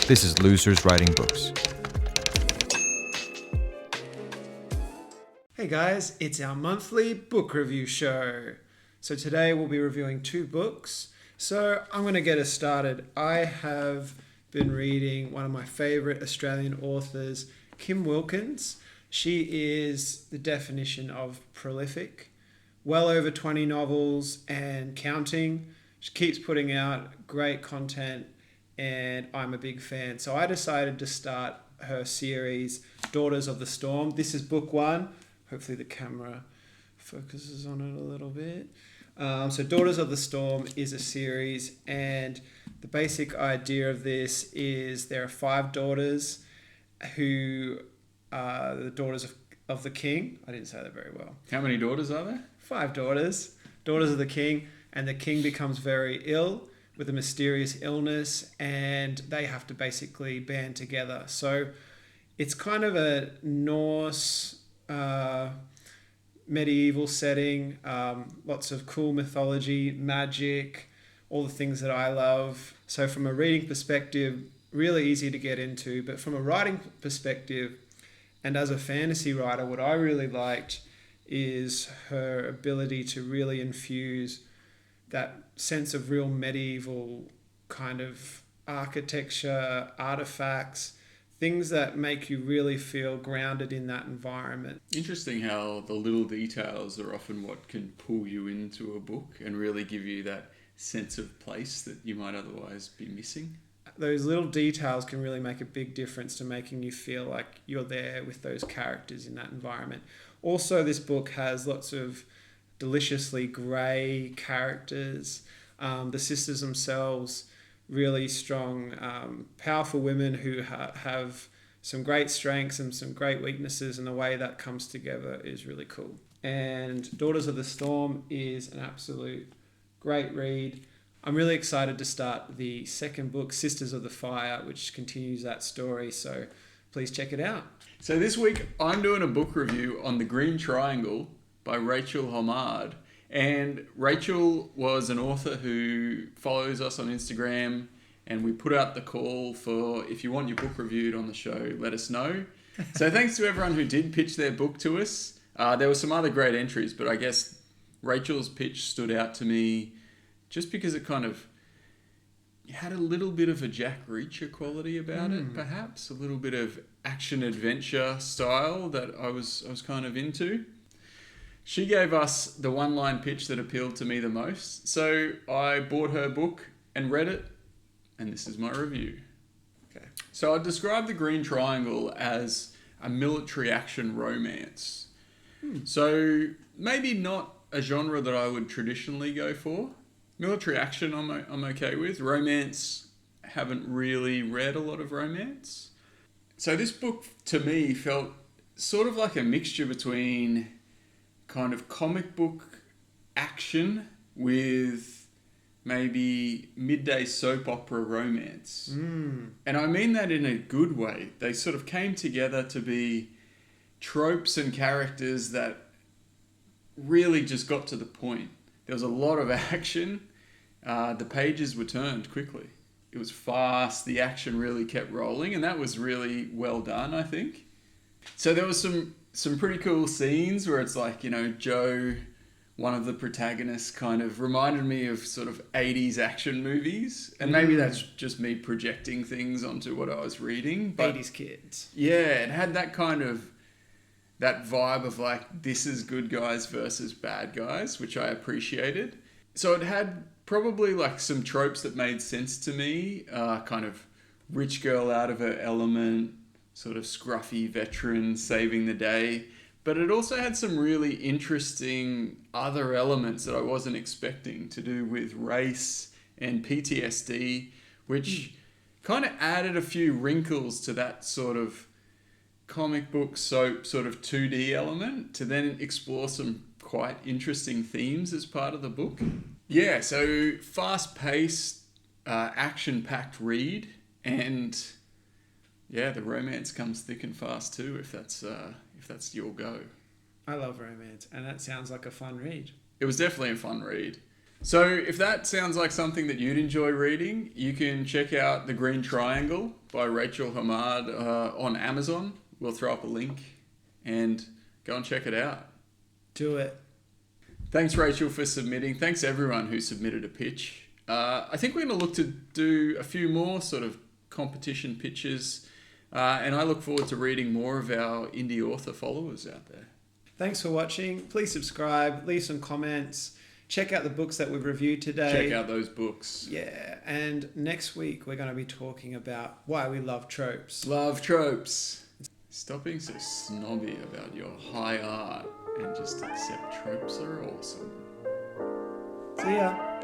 This is Losers Writing Books. Hey guys, it's our monthly book review show. So today we'll be reviewing 2 books. So I'm going to get us started. I have been reading one of my favourite Australian authors, Kim Wilkins. She is the definition of prolific. Well over 20 novels and counting. She keeps putting out great content and I'm a big fan. So I decided to start her series, Daughters of the Storm. This is book 1. Hopefully the camera focuses on it a little bit. So Daughters of the Storm is a series, and the basic idea of this is there are 5 daughters who are the daughters of the king. I didn't say that very well. How many daughters are there? 5 daughters of the king, and the king becomes very ill with a mysterious illness, and they have to basically band together. So it's kind of a Norse medieval setting, lots of cool mythology, magic, all the things that I love. So from a reading perspective, really easy to get into, but from a writing perspective, and as a fantasy writer, what I really liked is her ability to really infuse that sense of real medieval kind of architecture, artifacts, things that make you really feel grounded in that environment. Interesting how the little details are often what can pull you into a book and really give you that sense of place that you might otherwise be missing. Those little details can really make a big difference to making you feel like you're there with those characters in that environment. Also, this book has lots of deliciously grey characters. The sisters themselves, really strong, powerful women who have some great strengths and some great weaknesses, and the way that comes together is really cool. And Daughters of the Storm is an absolute great read. I'm really excited to start the second book, Sisters of the Fire, which continues that story, so please check it out. So this week I'm doing a book review on The Green Triangle by Rachel Homard. And Rachel was an author who follows us on Instagram, and we put out the call for, if you want your book reviewed on the show, let us know. So thanks to everyone who did pitch their book to us. There were some other great entries, but I guess Rachel's pitch stood out to me just because it kind of had a little bit of a Jack Reacher quality about it, perhaps. A little bit of action-adventure style that I was kind of into. She gave us the one-line pitch that appealed to me the most. So I bought her book and read it, and this is my review. Okay. So I'd describe The Green Triangle as a military action romance. So maybe not a genre that I would traditionally go for. Military action I'm okay with. Romance, haven't really read a lot of romance. So this book, to me, felt sort of like a mixture between kind of comic book action with maybe midday soap opera romance. And I mean that in a good way. They sort of came together to be tropes and characters that really just got to the point. There was a lot of action. The pages were turned quickly. It was fast. The action really kept rolling, and that was really well done, I think. So there was some pretty cool scenes where it's like, you know, Joe, one of the protagonists, kind of reminded me of sort of 80s action movies. And maybe that's just me projecting things onto what I was reading. But 80s kids. yeah, it had that kind of, that vibe of like, this is good guys versus bad guys, which I appreciated. So it had probably like some tropes that made sense to me, kind of rich girl out of her element, sort of scruffy veteran saving the day. But it also had some really interesting other elements that I wasn't expecting, to do with race and PTSD, which kind of added a few wrinkles to that sort of comic book soap sort of 2D element, to then explore some quite interesting themes as part of the book. Yeah, so fast-paced, action-packed read, and yeah, the romance comes thick and fast too, if that's your go. I love romance, and that sounds like a fun read. It was definitely a fun read. So if that sounds like something that you'd enjoy reading, you can check out The Green Triangle by Rachel Homard on Amazon. We'll throw up a link and go and check it out. Do it. Thanks, Rachel, for submitting. Thanks, everyone who submitted a pitch. I think we're going to look to do a few more sort of competition pitches, and I look forward to reading more of our indie author followers out there. Thanks for watching. Please subscribe, leave some comments, check out the books that we've reviewed today. Check out those books. Yeah, and next week we're going to be talking about why we love tropes. Love tropes. Stop being so snobby about your high art and just accept tropes are awesome. See ya.